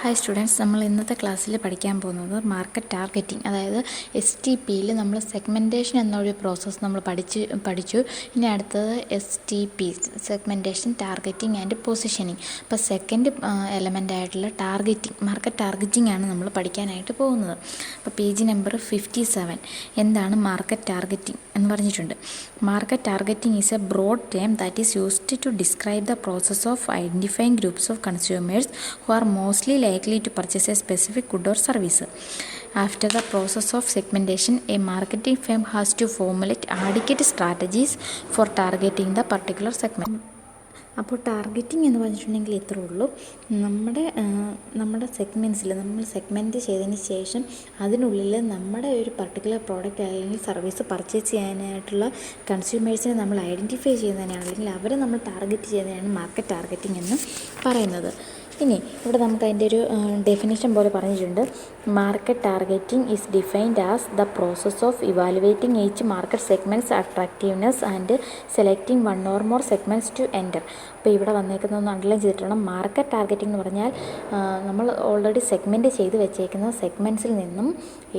Hi students, നമ്മൾ ഇന്നത്തെ ക്ലാസ്സിൽ പഠിക്കാൻ പോകുന്നത് മാർക്കറ്റ് ടാർഗറ്റിംഗ്. അതായത് STPയിൽ നമ്മൾ സെഗ്മെൻറ്റേഷൻ എന്നൊരു പ്രോസസ്സ് നമ്മൾ പഠിച്ചു. ഇനി അടുത്തത് STP, segmentation, targeting and positioning. അപ്പോൾ സെക്കൻഡ് എലമെൻ്റ് ആയിട്ടുള്ള ടാർഗറ്റിംഗ്, മാർക്കറ്റ് ടാർഗറ്റിംഗ് ആണ് നമ്മൾ പഠിക്കാനായിട്ട് പോകുന്നത്. അപ്പോൾ പേജ് നമ്പർ 57 എന്താണ് മാർക്കറ്റ് ടാർഗറ്റിംഗ് എന്ന് പറഞ്ഞിട്ടുണ്ട്. Market targeting is a broad term that is used to describe the process of identifying groups of consumers who are mostly likely to purchase a specific good or service. After the process of segmentation, a marketing firm has to formulate adequate strategies for targeting the particular segment. അപ്പോൾ targeting എന്ന് പറഞ്ഞിട്ടുണ്ടെങ്കിൽ ഇത്രേ ഉള്ളൂ. നമ്മുടെ സെഗ്മെൻറ്റ്സിൽ നമ്മൾ segment ചെയ്തതിന് ശേഷം അതിനുള്ളിൽ നമ്മുടെ ഒരു പർട്ടിക്കുലർ പ്രോഡക്റ്റ് അല്ലെങ്കിൽ സർവീസ് പർച്ചേസ് ചെയ്യാനായിട്ടുള്ള കൺസ്യൂമേഴ്സിനെ നമ്മൾ ഐഡൻറ്റിഫൈ ചെയ്യുന്നതിനാണ്, അല്ലെങ്കിൽ അവരെ നമ്മൾ ടാർഗറ്റ് ചെയ്യുന്നതിനാണ് മാർക്കറ്റ് ടാർഗറ്റിംഗ് എന്ന് പറയുന്നത്. ഇനി ഇവിടെ നമുക്ക് അതിൻ്റെ ഒരു ഡെഫിനിഷൻ പോലെ പറഞ്ഞിട്ടുണ്ട്. Market targeting is defined as the process of evaluating each market segments attractiveness and selecting one or more segments to enter. അപ്പോൾ ഇവിടെ വന്നേക്കുന്നതൊന്ന് അണ്ടർലൈൻ ചെയ്തിട്ടുണ്ട്. മാർക്കറ്റ് ടാർഗറ്റിംഗ് എന്ന് പറഞ്ഞാൽ നമ്മൾ ഓൾറെഡി സെഗ്മെൻറ്റ് ചെയ്ത് വെച്ചേക്കുന്ന സെഗ്മെൻറ്റ്സിൽ നിന്നും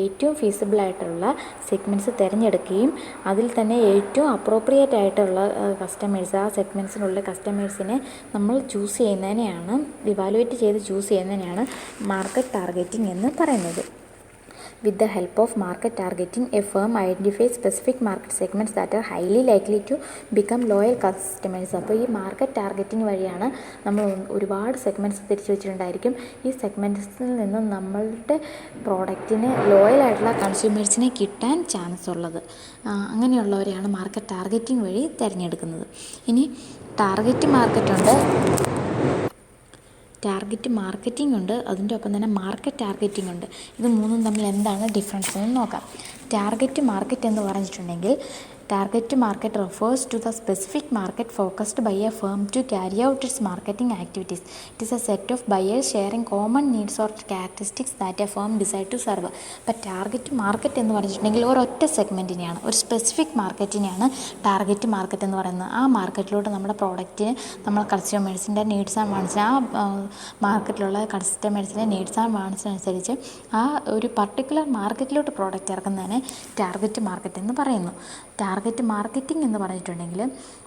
ഏറ്റവും ഫീസിബിൾ ആയിട്ടുള്ള സെഗ്മെൻറ്റ്സ് തിരഞ്ഞെടുക്കുകയും അതിൽ തന്നെ ഏറ്റവും അപ്രോപ്രിയേറ്റ് ആയിട്ടുള്ള കസ്റ്റമേഴ്സ്, ആ സെഗ്മെൻറ്റ്സിനുള്ള കസ്റ്റമേഴ്സിനെ നമ്മൾ ചൂസ് ചെയ്യുന്നതിനെയാണ്, ഇവാലുവേറ്റ് ചെയ്ത് ചൂസ് ചെയ്യുന്നതിനാണ് മാർക്കറ്റ് ടാർഗറ്റിംഗ് എന്ന് പറയുന്നത്. With the help of market targeting, a firm identifies specific market segments that are highly likely to become loyal customers. അപ്പോൾ ഈ മാർക്കറ്റ് ടാർഗറ്റിംഗ് വഴിയാണ് നമ്മൾ ഒരുപാട് സെഗ്മെൻറ്റ്സ് തിരിച്ചു വെച്ചിട്ടുണ്ടായിരിക്കും. ഈ സെഗ്മെൻറ്റ്സിൽ നിന്നും നമ്മളുടെ പ്രോഡക്റ്റിന് ലോയലായിട്ടുള്ള കൺസ്യൂമേഴ്സിനെ കിട്ടാൻ ചാൻസ് ഉള്ളത്, അങ്ങനെയുള്ളവരെയാണ് മാർക്കറ്റ് ടാർഗറ്റിംഗ് വഴി തിരഞ്ഞെടുക്കുന്നത്. ഇനി ടാർഗറ്റ് മാർക്കറ്റിംഗ് ഉണ്ട്, അതിൻ്റെ ഒപ്പം തന്നെ മാർക്കറ്റ് ടാർഗറ്റിംഗ് ഉണ്ട്. ഇത് മൂന്നും തമ്മിൽ എന്താണ് ഡിഫറൻസ് എന്ന് നോക്കാം. ടാർഗറ്റ് മാർക്കറ്റ് എന്ന് പറഞ്ഞിട്ടുണ്ടെങ്കിൽ target market refers to the specific market focused by a firm to carry out its marketing activities. It is a set of buyers sharing common needs or characteristics that a firm decide to serve. അപ്പോൾ target market എന്ന് പറഞ്ഞിട്ടുണ്ടെങ്കിൽ ഒരൊറ്റ സെഗ്മെൻറ്റിനെയാണ്, ഒരു specific മാർക്കറ്റിനെയാണ് target market എന്ന് പറയുന്നത്. ആ മാർക്കറ്റിലോട്ട് നമ്മുടെ പ്രോഡക്റ്റിന് നമ്മൾ കൺസ്യൂമേഴ്സിൻ്റെ നീഡ്സ് ആൻഡ് വാണ്ട്സിന്, ആ മാർക്കറ്റിലുള്ള കസ്റ്റമേഴ്സിൻ്റെ നീഡ്സ് ആൻഡ് വാണ്ട്സിനനുസരിച്ച് ആ ഒരു പർട്ടിക്കുലർ മാർക്കറ്റിലോട്ട് പ്രോഡക്റ്റ് ഇറക്കുന്നതിനെ ടാർഗറ്റ് മാർക്കറ്റ് എന്ന് പറയുന്നു. ടാർഗറ്റ് മാർക്കറ്റിംഗ് എന്ന് പറഞ്ഞിട്ടുണ്ടെങ്കിൽ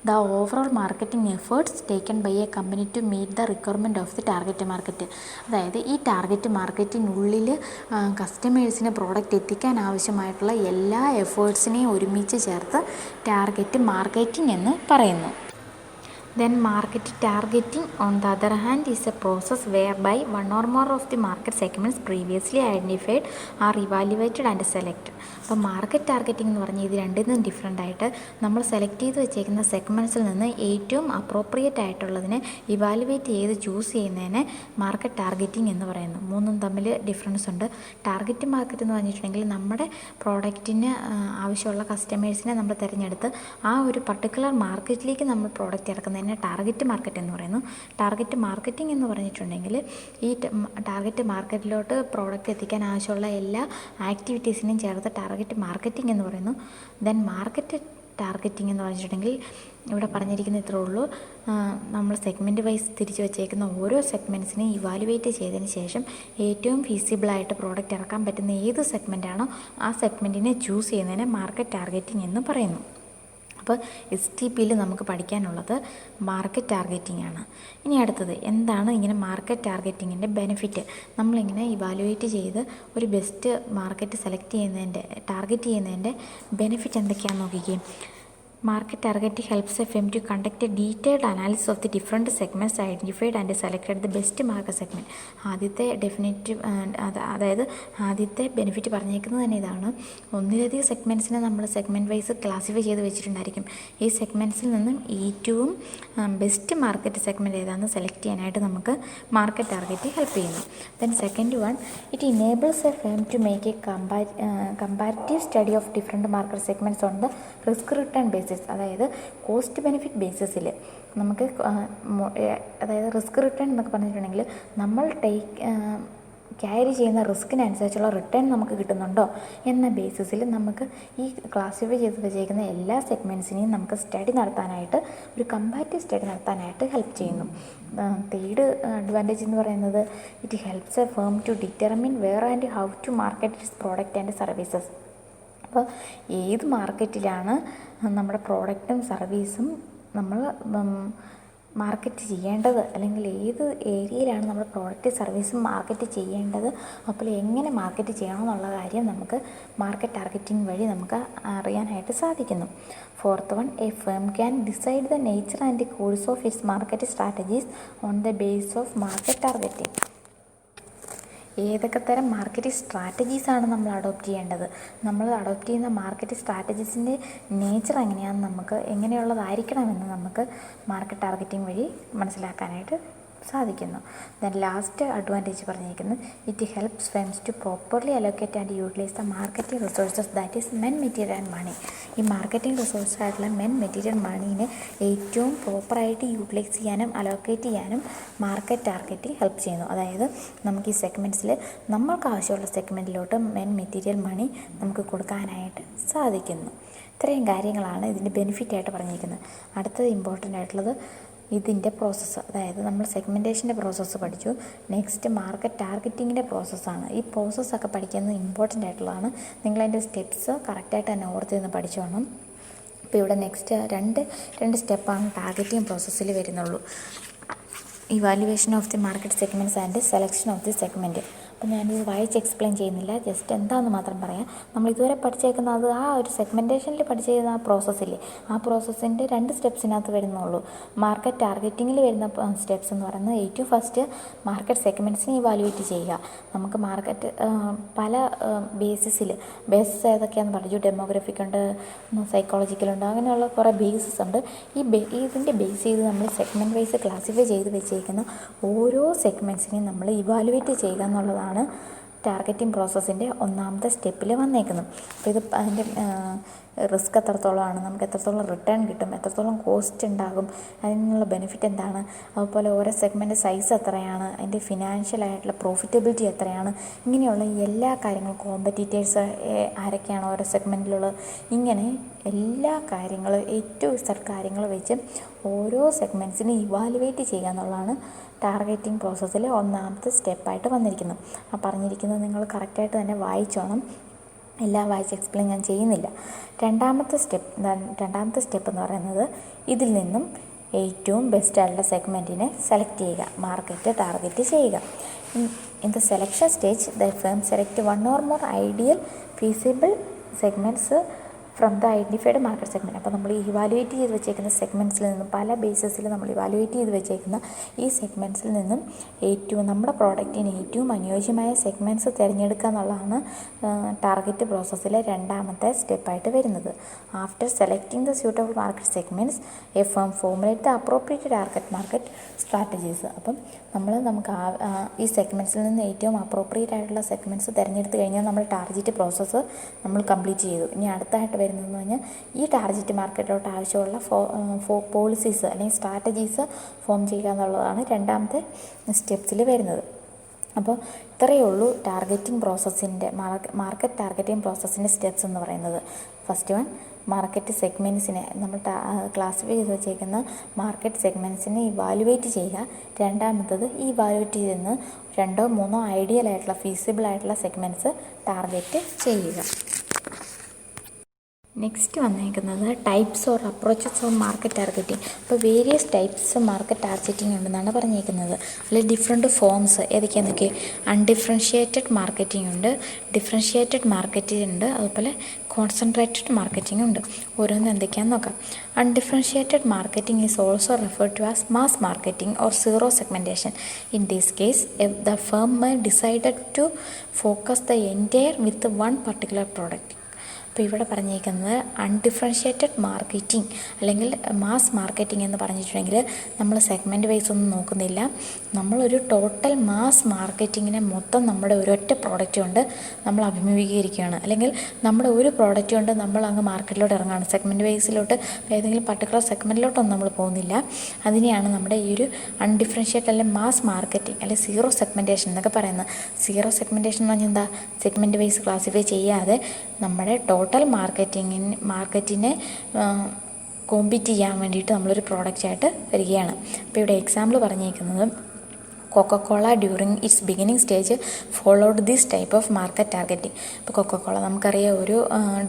the overall marketing efforts taken by a company to meet the requirement of the target market. അതായത് ഈ ടാർഗറ്റ് മാർക്കറ്റിനുള്ളിൽ കസ്റ്റമേഴ്സിന് പ്രോഡക്റ്റ് എത്തിക്കാൻ ആവശ്യമായിട്ടുള്ള എല്ലാ എഫേർട്സിനെയും ഒരുമിച്ച് ചേർത്ത് ടാർഗറ്റ് മാർക്കറ്റിംഗ് എന്ന് പറയുന്നു. Then market targeting on the other hand is a process whereby one or more of the market segments previously identified are evaluated and selected. അപ്പോൾ മാർക്കറ്റ് ടാർഗറ്റിംഗ് എന്ന് പറഞ്ഞാൽ ഇത് രണ്ടിൽ നിന്നും ഡിഫറെൻ്റ് ആയിട്ട് നമ്മൾ സെലക്ട് ചെയ്ത് വെച്ചേക്കുന്ന സെഗ്മെൻറ്റ്സിൽ നിന്ന് ഏറ്റവും അപ്രോപ്രിയേറ്റ് ആയിട്ടുള്ളതിനെ ഇവാലുവേറ്റ് ചെയ്ത് ചൂസ് ചെയ്യുന്നതിനെ മാർക്കറ്റ് ടാർഗറ്റിംഗ് എന്ന് പറയുന്നു. മൂന്നും തമ്മിൽ ഡിഫറൻസ് ഉണ്ട്. ടാർഗറ്റ് മാർക്കറ്റ് എന്ന് പറഞ്ഞിട്ടുണ്ടെങ്കിൽ നമ്മുടെ പ്രോഡക്റ്റിന് ആവശ്യമുള്ള കസ്റ്റമേഴ്സിനെ നമ്മൾ തിരഞ്ഞെടുത്ത് ആ ഒരു പർട്ടിക്കുലർ മാർക്കറ്റിലേക്ക് നമ്മൾ പ്രോഡക്റ്റ് ഇറക്കുന്നതിന് ടാർഗറ്റ് മാർക്കറ്റ് എന്ന് പറയുന്നു. ടാർഗറ്റ് മാർക്കറ്റിംഗ് എന്ന് പറഞ്ഞിട്ടുണ്ടെങ്കിൽ ഈ ടാർഗറ്റ് മാർക്കറ്റിലോട്ട് പ്രോഡക്റ്റ് എത്തിക്കാൻ ആവശ്യമുള്ള എല്ലാ ആക്ടിവിറ്റീസിനെയും ചേർത്ത് ടാർഗറ്റ് മാർക്കറ്റിംഗ് എന്ന് പറയുന്നു. ദെൻ മാർക്കറ്റ് ടാർഗറ്റിംഗ് എന്ന് പറഞ്ഞിട്ടുണ്ടെങ്കിൽ ഇവിടെ പറഞ്ഞിരിക്കുന്ന ഇത്രേ ഉള്ളൂ. നമ്മൾ സെഗ്മെൻറ്റ് വൈസ് തിരിച്ചു വെച്ചേക്കുന്ന ഓരോ സെഗ്മെൻറ്റ്സിനെയും ഇവാലുവേറ്റ് ചെയ്തതിന് ശേഷം ഏറ്റവും ഫീസിബിളായിട്ട് പ്രോഡക്റ്റ് ഇറക്കാൻ പറ്റുന്ന ഏത് സെഗ്മെൻറ്റാണോ ആ സെഗ്മെൻറ്റിനെ ചൂസ് ചെയ്യുന്നതിനെ മാർക്കറ്റ് ടാർഗറ്റിംഗ് എന്ന് പറയുന്നു. അപ്പോൾ STPയിൽ നമുക്ക് പഠിക്കാനുള്ളത് മാർക്കറ്റ് ടാർഗറ്റിംഗ് ആണ്. ഇനി അടുത്തത് എന്താണ് ഇങ്ങനെ മാർക്കറ്റ് ടാർഗറ്റിങ്ങിൻ്റെ ബെനിഫിറ്റ്. നമ്മളിങ്ങനെ ഇവാലുവേറ്റ് ചെയ്ത് ഒരു ബെസ്റ്റ് മാർക്കറ്റ് ടാർഗറ്റ് ചെയ്യുന്നതിൻ്റെ ബെനിഫിറ്റ് എന്തൊക്കെയാണെന്ന് നോക്കിക്കേ. Market targeting helps a firm to conduct a detailed analysis of the different segments identified and selected the best market segment. ആദ്യത്തെ ബെനിഫിറ്റ് പറഞ്ഞേക്കുന്നത് തന്നെ ഇതാണ്. ഒന്നിലധികം സെഗ്മെൻറ്റ്സിനെ നമ്മൾ സെഗ്മെൻറ്റ് വൈസ് ക്ലാസിഫൈ ചെയ്ത് വെച്ചിട്ടുണ്ടായിരിക്കും. ഈ സെഗ്മെൻറ്റ്സിൽ നിന്നും ഏറ്റവും ബെസ്റ്റ് മാർക്കറ്റ് സെഗ്മെൻറ്റ് ഏതാണെന്ന് സെലക്ട് ചെയ്യാനായിട്ട് നമുക്ക് മാർക്കറ്റ് ടാർഗറ്റ് ഹെൽപ്പ് ചെയ്യുന്നു. Then second one, it enables a firm to make a comparative study of different market segments on the risk return basis. അതായത് കോസ്റ്റ് ബെനിഫിറ്റ് ബേസിസിൽ നമുക്ക് അതായത് റിസ്ക് റിട്ടേൺ എന്നൊക്കെ പറഞ്ഞിട്ടുണ്ടെങ്കിൽ നമ്മൾ ക്യാരി ചെയ്യുന്ന റിസ്കിനനുസരിച്ചുള്ള റിട്ടേൺ നമുക്ക് കിട്ടുന്നുണ്ടോ എന്ന ബേസിസിൽ നമുക്ക് ഈ ക്ലാസിഫൈ ചെയ്ത് വെച്ചേക്കുന്ന എല്ലാ സെഗ്മെൻറ്റ്സിനെയും നമുക്ക് സ്റ്റഡി നടത്താനായിട്ട്, ഒരു കമ്പാരിറ്റീവ് സ്റ്റഡി നടത്താനായിട്ട് ഹെൽപ്പ് ചെയ്യുന്നു. തേർഡ് അഡ്വാൻറ്റേജ് എന്ന് പറയുന്നത് it helps a firm to determine where and how to market its product and services. അപ്പോൾ ഏത് മാർക്കറ്റിലാണ് നമ്മുടെ പ്രോഡക്റ്റും സർവീസും നമ്മൾ മാർക്കറ്റ് ചെയ്യേണ്ടത്, അല്ലെങ്കിൽ ഏത് ഏരിയയിലാണ് നമ്മുടെ പ്രോഡക്റ്റ് സർവീസും മാർക്കറ്റ് ചെയ്യേണ്ടത്, അപ്പോൾ എങ്ങനെ മാർക്കറ്റ് ചെയ്യണമെന്നുള്ള കാര്യം നമുക്ക് മാർക്കറ്റ് ടാർഗറ്റിംഗ് വഴി നമുക്ക് അറിയാനായിട്ട് സാധിക്കുന്നു. Fourth one, A firm can decide the nature and course of its market strategies on the base of market targeting. ഏതൊക്കെ തരം മാർക്കറ്റിംഗ് സ്ട്രാറ്റജീസാണ് നമ്മൾ അഡോപ്റ്റ് ചെയ്യേണ്ടത്, നമ്മൾ അഡോപ്റ്റ് ചെയ്യുന്ന മാർക്കറ്റ് സ്ട്രാറ്റജീസിൻ്റെ നേച്ചർ എങ്ങനെയുള്ളതായിരിക്കണമെന്ന് നമുക്ക് മാർക്കറ്റ് ടാർഗറ്റിംഗ് വഴി മനസ്സിലാക്കാനായിട്ട് സാധിക്കുന്നു. ദെൻ ലാസ്റ്റ് അഡ്വാൻറ്റേജ് പറഞ്ഞിരിക്കുന്നത് it helps firms to properly allocate and utilise the marketing resources that is men, material and money. ഈ മാർക്കറ്റിംഗ് റിസോഴ്സ് ആയിട്ടുള്ള മെൻ, മെറ്റീരിയൽ, മണീനെ ഏറ്റവും പ്രോപ്പറായിട്ട് യൂട്ടിലൈസ് ചെയ്യാനും അലോക്കേറ്റ് ചെയ്യാനും മാർക്കറ്റ് ടാർഗറ്റിംഗ് ഹെൽപ്പ് ചെയ്യുന്നു. അതായത് നമുക്ക് ഈ സെഗ്മെൻറ്റ്സിൽ നമ്മൾക്ക് ആവശ്യമുള്ള സെഗ്മെൻറ്റിലോട്ട് മെൻ, മെറ്റീരിയൽ, മണി നമുക്ക് കൊടുക്കാനായിട്ട് സാധിക്കുന്നു. ഇത്രയും കാര്യങ്ങളാണ് ഇതിൻ്റെ ബെനിഫിറ്റായിട്ട് പറഞ്ഞിരിക്കുന്നത്. അടുത്തത് ഇമ്പോർട്ടൻ്റ് ആയിട്ടുള്ളത് ഇതിൻ്റെ പ്രോസസ്സ്, അതായത് നമ്മൾ സെഗ്മെൻറ്റേഷൻ്റെ പ്രോസസ്സ് പഠിച്ചു. നെക്സ്റ്റ് മാർക്കറ്റ് ടാർഗറ്റിങ്ങിൻ്റെ പ്രോസസ്സാണ്. ഈ പ്രോസസ്സൊക്കെ പഠിക്കുന്നത് ഇമ്പോർട്ടൻ്റ് ആയിട്ടുള്ളതാണ്. നിങ്ങളതിൻ്റെ സ്റ്റെപ്സ് കറക്റ്റായിട്ട് തന്നെ ഓർത്തിരുന്ന് പഠിച്ചോണം. അപ്പോൾ ഇവിടെ നെക്സ്റ്റ് രണ്ട് സ്റ്റെപ്പാണ് ടാർഗറ്റിംഗ് പ്രോസസ്സിൽ വരുന്നുള്ളൂ. Evaluation of the market segments and selection of the segment. അപ്പോൾ ഞാനിത് വായിച്ച് എക്സ്പ്ലെയിൻ ചെയ്യുന്നില്ല, ജസ്റ്റ് എന്താണെന്ന് മാത്രം പറയാം. നമ്മൾ ഇതുവരെ പഠിച്ചേക്കുന്നത് ആ ഒരു സെഗ്മെൻറ്റേഷനിൽ പഠിച്ചിരുന്ന ആ പ്രോസസ്സില്ലേ, ആ പ്രോസസ്സിൻ്റെ 2 സ്റ്റെപ്സിനകത്ത് വരുന്നുള്ളൂ. മാർക്കറ്റ് ടാർഗറ്റിങ്ങിൽ വരുന്ന സ്റ്റെപ്സ് എന്ന് പറയുന്നത് ഏറ്റവും ഫസ്റ്റ് മാർക്കറ്റ് സെഗ്മെൻറ്റ്സിനെ ഇവാലുവേറ്റ് ചെയ്യുക. നമുക്ക് മാർക്കറ്റ് പല ബേസിസ് ഏതൊക്കെയാണെന്ന് പറഞ്ഞു. ഡെമോഗ്രഫിക് ഉണ്ട്, സൈക്കോളജിക്കലുണ്ട്, അങ്ങനെയുള്ള കുറേ ബേസിസ് ഉണ്ട്. ഇതിൻ്റെ ബേസ് ചെയ്ത് നമ്മൾ സെഗ്മെൻറ്റ് വൈസ് ക്ലാസിഫൈ ചെയ്ത് വെച്ചേക്കുന്ന ഓരോ സെഗ്മെൻറ്റ്സിനെയും നമ്മൾ ഇവാലുവേറ്റ് ചെയ്യുക എന്നുള്ളതാണ് ടാർഗറ്റിംഗ് പ്രോസസ്സിൻ്റെ ഒന്നാമത്തെ സ്റ്റെപ്പിൽ വന്നേക്കുന്നത്. അപ്പോൾ ഇത് അതിൻ്റെ റിസ്ക് എത്രത്തോളമാണ്, നമുക്ക് എത്രത്തോളം റിട്ടേൺ കിട്ടും, എത്രത്തോളം കോസ്റ്റ് ഉണ്ടാകും, അതിനുള്ള ബെനിഫിറ്റ് എന്താണ്, അതുപോലെ ഓരോ സെഗ്മെൻറ്റ് സൈസ് എത്രയാണ്, അതിൻ്റെ ഫിനാൻഷ്യലായിട്ടുള്ള പ്രോഫിറ്റബിലിറ്റി എത്രയാണ്, ഇങ്ങനെയുള്ള എല്ലാ കാര്യങ്ങളും, കോമ്പറ്റീറ്റേഴ്സ് ആരൊക്കെയാണ് ഓരോ സെഗ്മെൻറ്റിലുള്ളത്, ഇങ്ങനെ എല്ലാ കാര്യങ്ങളും ഏറ്റവും കാര്യങ്ങൾ വെച്ച് ഓരോ സെഗ്മെൻറ്റ്സിനെ ഇവാലുവേറ്റ് ചെയ്യുക എന്നുള്ളതാണ് ടാർഗറ്റിംഗ് പ്രോസസ്സിൽ ഒന്നാമത്തെ സ്റ്റെപ്പായിട്ട് വന്നിരിക്കുന്നത്. ആ പറഞ്ഞിരിക്കുന്നത് നിങ്ങൾ കറക്റ്റായിട്ട് തന്നെ വായിച്ചോണം. എല്ലാം വായിച്ച് എക്സ്പ്ലെയിൻ ഞാൻ ചെയ്യുന്നില്ല. രണ്ടാമത്തെ സ്റ്റെപ്പ് എന്ന് പറയുന്നത് ഇതിൽ നിന്നും ഏറ്റവും ബെസ്റ്റായിട്ടുള്ള സെഗ്മെൻറ്റിനെ സെലക്ട് ചെയ്യുക, മാർക്കറ്റ് ടാർഗറ്റ് ചെയ്യുക. In the selection stage the firm select 1 or more ideal feasible segments from the identified market segment. അപ്പോൾ നമ്മൾ ഇവാലുവേറ്റ് ചെയ്ത് വെച്ചേക്കുന്ന സെഗ്മെൻറ്റ്സിൽ നിന്നും, പല ബേസിസിൽ നമ്മൾ ഇവാലുവേറ്റ് ചെയ്ത് വെച്ചേക്കുന്ന ഈ സെഗ്മെൻറ്റ്സിൽ നിന്നും നമ്മുടെ പ്രോഡക്റ്റിന് ഏറ്റവും അനുയോജ്യമായ സെഗ്മെൻറ്റ്സ് തിരഞ്ഞെടുക്കുക എന്നുള്ളതാണ് ടാർഗറ്റ് പ്രോസസ്സിലെ രണ്ടാമത്തെ സ്റ്റെപ്പായിട്ട് വരുന്നത്. After selecting the suitable market segments A firm formulate the appropriate target market strategies. അപ്പം നമുക്ക് ഈ സെഗ്മെൻറ്റ്സിൽ നിന്ന് ഏറ്റവും അപ്രോപ്രിയേറ്റ് ആയിട്ടുള്ള സെഗ്മെൻറ്റ്സ് തിരഞ്ഞെടുത്ത് കഴിഞ്ഞാൽ നമ്മൾ ടാർഗറ്റ് പ്രോസസ്സ് നമ്മൾ കംപ്ലീറ്റ് ചെയ്തു. ഇനി അടുത്തായിട്ട് വരുന്നതെന്ന് പറഞ്ഞാൽ ഈ ടാർഗറ്റ് മാർക്കറ്റിലോട്ട് ആവശ്യമുള്ള പോളിസീസ് അല്ലെങ്കിൽ സ്ട്രാറ്റജീസ് ഫോം ചെയ്യുക എന്നുള്ളതാണ് രണ്ടാമത്തെ സ്റ്റെപ്സിൽ വരുന്നത്. അപ്പോൾ ഇത്രയേ ഉള്ളൂ ടാർഗറ്റിംഗ് പ്രോസസ്സിൻ്റെ മാർക്കറ്റ് ടാർഗറ്റിംഗ് പ്രോസസ്സിൻ്റെ സ്റ്റെപ്സ് എന്ന് പറയുന്നത്. ഫസ്റ്റ് വൺ, മാർക്കറ്റ് സെഗ്മെൻറ്റ്സിനെ നമ്മൾ ക്ലാസിഫൈ ചെയ്ത് വെച്ചേക്കുന്ന മാർക്കറ്റ് സെഗ്മെൻറ്റ്സിനെ ഇവാലുവേറ്റ് ചെയ്യുക. രണ്ടാമത്തത് ഈ ഇവാലുവേറ്റ് ചെയ്യുന്ന 2 or 3 ഐഡിയൽ ആയിട്ടുള്ള ഫീസിബിൾ ആയിട്ടുള്ള സെഗ്മെൻറ്റ്സ് ടാർഗറ്റ് ചെയ്യുക. നെക്സ്റ്റ് വന്നേക്കുന്നത് types or approaches of market targeting. അപ്പോൾ വേരിയസ് ടൈപ്സ് മാർക്കറ്റ് ടാർഗറ്റിംഗ് ഉണ്ടെന്നാണ് പറഞ്ഞേക്കുന്നത്. അതിൽ ഡിഫറെൻറ്റ് ഫോംസ് ഏതൊക്കെയാണെന്നൊക്കെ, അൺഡിഫറൻഷ്യേറ്റഡ് മാർക്കറ്റിംഗ് ഉണ്ട്, ഡിഫറൻഷ്യേറ്റഡ് മാർക്കറ്റിംഗ് ഉണ്ട്, അതുപോലെ കോൺസെൻട്രേറ്റഡ് മാർക്കറ്റിംഗ് ഉണ്ട്. ഓരോന്ന് എന്തൊക്കെയാണെന്ന് നോക്കാം. Undifferentiated marketing is also referred to as mass marketing or zero segmentation. In this case the firm decided to focus the entire with one particular product. അപ്പോൾ ഇവിടെ പറഞ്ഞേക്കുന്നത് അൺഡിഫറൻഷ്യേറ്റഡ് മാർക്കറ്റിംഗ് അല്ലെങ്കിൽ മാസ് മാർക്കറ്റിംഗ് എന്ന് പറഞ്ഞിട്ടുണ്ടെങ്കിൽ നമ്മൾ സെഗ്മെൻറ്റ് വൈസ് ഒന്നും നോക്കുന്നില്ല. നമ്മളൊരു ടോട്ടൽ മാസ് മാർക്കറ്റിങ്ങിനെ മൊത്തം നമ്മുടെ ഒരൊറ്റ പ്രോഡക്റ്റ് കൊണ്ട് നമ്മൾ അഭിമുഖീകരിക്കുകയാണ്. അല്ലെങ്കിൽ നമ്മുടെ ഒരു പ്രോഡക്റ്റ് കൊണ്ട് നമ്മൾ അങ്ങ് മാർക്കറ്റിലോട്ട് ഇറങ്ങുകയാണ്. സെഗ്മെൻറ്റ് വൈസിലോട്ട് ഏതെങ്കിലും പർട്ടിക്കുലർ സെഗ്മെൻറ്റിലോട്ടൊന്നും നമ്മൾ പോകുന്നില്ല. അതിനെയാണ് നമ്മുടെ ഈ ഒരു അൺഡിഫറൻഷ്യേറ്റഡ് അല്ലെങ്കിൽ മാസ് മാർക്കറ്റിംഗ് അല്ലെങ്കിൽ സീറോ സെഗ്മെൻറ്റേഷൻ എന്നൊക്കെ പറയുന്നത്. സീറോ സെഗ്മെൻറ്റേഷൻ എന്ന് പറഞ്ഞാൽ എന്താ? സെഗ്മെൻറ്റ് വൈസ് ക്ലാസിഫൈ ചെയ്യാതെ നമ്മുടെ ടോട്ടൽ മാർക്കറ്റിനെ കോമ്പീറ്റ് ചെയ്യാൻ വേണ്ടിയിട്ട് നമ്മളൊരു പ്രോഡക്റ്റായിട്ട് വരികയാണ്. അപ്പോൾ ഇവിടെ എക്സാമ്പിൾ പറഞ്ഞേക്കുന്നത് Coca Cola during it's beginning stage followed this type of market targeting. ഇപ്പോൾ കൊക്കക്കോള നമുക്കറിയാം ഒരു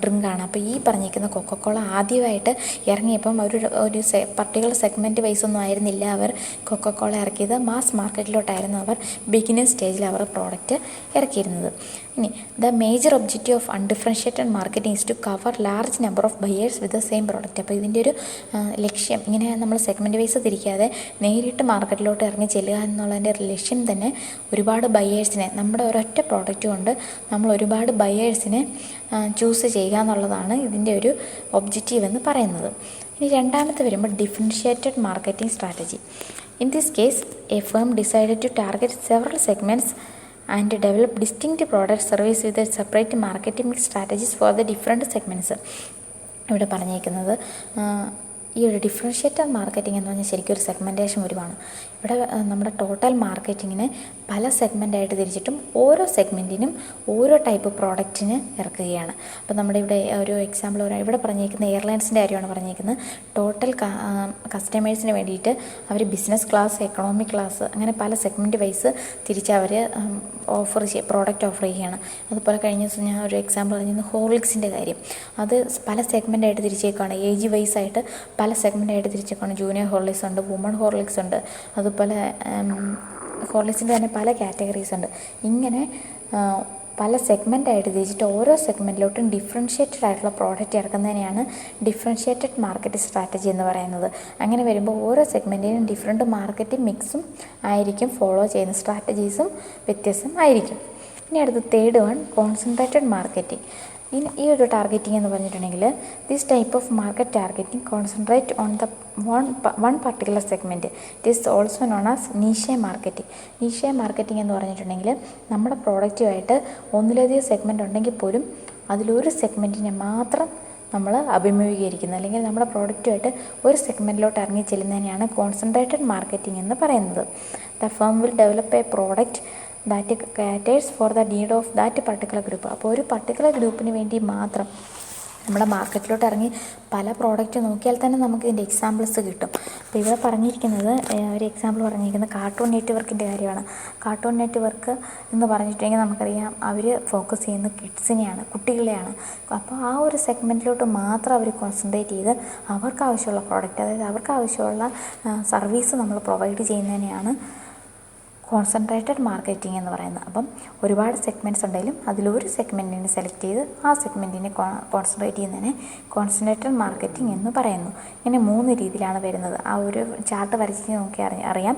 ഡ്രിങ്കാണ്. അപ്പോൾ ഈ പറഞ്ഞിരിക്കുന്ന കൊക്കക്കോള ആദ്യമായിട്ട് ഇറങ്ങിയപ്പം ഒരു പർട്ടിക്കുലർ സെഗ്മെൻറ്റ് വൈസ് ഒന്നും ആയിരുന്നില്ല അവർ കൊക്കക്കോള ഇറക്കിയത്. മാസ് മാർക്കറ്റിലോട്ടായിരുന്നു അവർ ബിഗിനിങ് സ്റ്റേജിൽ അവർ പ്രോഡക്റ്റ് ഇറക്കിയിരുന്നത്. ഇനി the major objective of undifferentiated marketing is to cover large number of buyers with the same product. അപ്പോൾ ഇതിൻ്റെ ഒരു ലക്ഷ്യം ഇങ്ങനെ നമ്മൾ സെഗ്മെൻറ്റ് വൈസ് തിരിക്കാതെ നേരിട്ട് മാർക്കറ്റിലോട്ട് ഇറങ്ങി ചെല്ലുക എന്നുള്ളതിൻ്റെ ലക്ഷ്യം തന്നെ ഒരുപാട് ബയേഴ്സിനെ നമ്മുടെ ഒരൊറ്റ പ്രോഡക്റ്റ് കൊണ്ട് നമ്മൾ ഒരുപാട് ബയേഴ്സിനെ ചൂസ് ചെയ്യുക എന്നുള്ളതാണ് ഇതിൻ്റെ ഒരു ഒബ്ജക്റ്റീവ് എന്ന് പറയുന്നത്. ഇനി രണ്ടാമത്തെ വരുമ്പോൾ differentiated marketing strategy. In this case a firm decided to target several segments and develop distinct product service with a separate marketing strategies for the different segments. ഇവിടെ പറഞ്ഞേക്കുന്നത് ഈ ഒരു ഡിഫറൻഷ്യേറ്റഡ് മാർക്കറ്റിംഗ് എന്ന് പറഞ്ഞാൽ ശരിക്കും ഒരു സെഗ്മെൻറ്റേഷൻ വരുവാണ്. ഇവിടെ നമ്മുടെ ടോട്ടൽ മാർക്കറ്റിങ്ങിനെ പല സെഗ്മെൻറ്റായിട്ട് തിരിച്ചിട്ടും ഓരോ സെഗ്മെൻറ്റിനും ഓരോ ടൈപ്പ് പ്രോഡക്റ്റിന് ഇറക്കുകയാണ്. അപ്പോൾ നമ്മുടെ ഇവിടെ ഒരു എക്സാമ്പിൾ ഇവിടെ പറഞ്ഞേക്കുന്ന എയർലൈൻസിൻ്റെ കാര്യമാണ് പറഞ്ഞേക്കുന്നത്. ടോട്ടൽ കസ്റ്റമേഴ്സിന് വേണ്ടിയിട്ട് അവർ ബിസിനസ് ക്ലാസ്, എക്കണോമിക് ക്ലാസ് അങ്ങനെ പല സെഗ്മെൻറ്റ് വൈസ് തിരിച്ച് അവർ പ്രോഡക്റ്റ് ഓഫർ ചെയ്യുകയാണ്. അതുപോലെ കഴിഞ്ഞ ദിവസം ഞാൻ ഒരു എക്സാമ്പിൾ പറഞ്ഞിരുന്നു ഹോർലിക്സിൻ്റെ കാര്യം. അത് പല സെഗ്മെൻറ്റായിട്ട് തിരിച്ചേക്കാണ്. ഏജ് വൈസ് ആയിട്ട് പല സെഗ്മെൻറ്റായിട്ട് തിരിച്ചേക്കാണ്. ജൂനിയർ ഹോർലിക്സ് ഉണ്ട്, വുമൺ ഹോർലിക്സ് ഉണ്ട്, അതുപോലെ ഹോർലിക്സിൻ്റെ തന്നെ പല കാറ്റഗറീസ് ഉണ്ട്. ഇങ്ങനെ പല സെഗ്മെൻറ്റായിട്ട് തിരിച്ചിട്ട് ഓരോ സെഗ്മെൻറ്റിലോട്ടും ഡിഫറൻഷ്യേറ്റഡ് ആയിട്ടുള്ള പ്രോഡക്റ്റ് ഇറക്കുന്നതിനെയാണ് ഡിഫറൻഷ്യേറ്റഡ് മാർക്കറ്റ് സ്ട്രാറ്റജി എന്ന് പറയുന്നത്. അങ്ങനെ വരുമ്പോൾ ഓരോ സെഗ്മെൻറ്റിനും ഡിഫറെൻറ്റ് മാർക്കറ്റ് മിക്സും ആയിരിക്കും, ഫോളോ ചെയ്യുന്ന സ്ട്രാറ്റജീസും വ്യത്യസ്തമായിരിക്കും. ഇനി അടുത്ത തേർഡ് വൺ കോൺസെൻട്രേറ്റഡ് മാർക്കറ്റിംഗ്. ഈ ഒരു ടാർഗറ്റിംഗ് എന്ന് പറഞ്ഞിട്ടുണ്ടെങ്കിൽ this type of market targeting concentrate on the one particular segment. It is also known as നീഷെ marketing. നീഷെ marketing എന്ന് പറഞ്ഞിട്ടുണ്ടെങ്കിൽ നമ്മുടെ പ്രോഡക്റ്റുമായിട്ട് ഒന്നിലധികം സെഗ്മെൻറ്റ് ഉണ്ടെങ്കിൽ പോലും അതിലൊരു സെഗ്മെൻറ്റിനെ മാത്രം നമ്മൾ അഭിമുഖീകരിക്കുന്നത് അല്ലെങ്കിൽ നമ്മുടെ പ്രോഡക്റ്റുമായിട്ട് ഒരു സെഗ്മെൻറ്റിലോട്ട് ഇറങ്ങി ചെല്ലുന്നതിനെയാണ് കോൺസെൻട്രേറ്റഡ് മാർക്കറ്റിംഗ് എന്ന് പറയുന്നത്. The firm will develop A product that caters for the need of that particular group. അപ്പോൾ ഒരു പർട്ടിക്കുലർ ഗ്രൂപ്പിന് വേണ്ടി മാത്രം നമ്മുടെ മാർക്കറ്റിലോട്ട് ഇറങ്ങി പല പ്രോഡക്റ്റ് നോക്കിയാൽ തന്നെ നമുക്ക് ഇതിൻ്റെ എക്സാമ്പിൾസ് കിട്ടും. അപ്പോൾ ഇവിടെ പറഞ്ഞിരിക്കുന്നത് ഒരു എക്സാമ്പിൾ പറഞ്ഞിരിക്കുന്നത് കാർട്ടൂൺ നെറ്റ്വർക്കിൻ്റെ കാര്യമാണ്. കാർട്ടൂൺ നെറ്റ്വർക്ക് എന്ന് പറഞ്ഞിട്ടുണ്ടെങ്കിൽ നമുക്കറിയാം അവർ ഫോക്കസ് ചെയ്യുന്നത് കിഡ്സിനെയാണ്, കുട്ടികളെയാണ്. അപ്പോൾ ആ ഒരു സെഗ്മെൻറ്റിലോട്ട് മാത്രം അവർ കോൺസെൻട്രേറ്റ് ചെയ്ത് അവർക്ക് ആവശ്യമുള്ള പ്രോഡക്റ്റ്, അതായത് അവർക്ക് ആവശ്യമുള്ള സർവീസ് നമ്മൾ പ്രൊവൈഡ് ചെയ്യുന്നതിനെയാണ് കോൺസെൻട്രേറ്റഡ് മാർക്കറ്റിംഗ് എന്ന് പറയുന്നത്. അപ്പം ഒരുപാട് സെഗ്മെൻറ്റ്സ് ഉണ്ടെങ്കിലും അതിലൊരു സെഗ്മെൻറ്റിനെ സെലക്ട് ചെയ്ത് ആ സെഗ്മെൻറ്റിനെ കോൺസെൻട്രേറ്റ് ചെയ്യുന്നതിനെ കോൺസെൻട്രേറ്റഡ് മാർക്കറ്റിംഗ് എന്ന് പറയുന്നു. ഇങ്ങനെ 3 രീതിയിലാണ് വരുന്നത്. ആ ഒരു ചാർട്ട് വരച്ച് നോക്കി അറിയാം.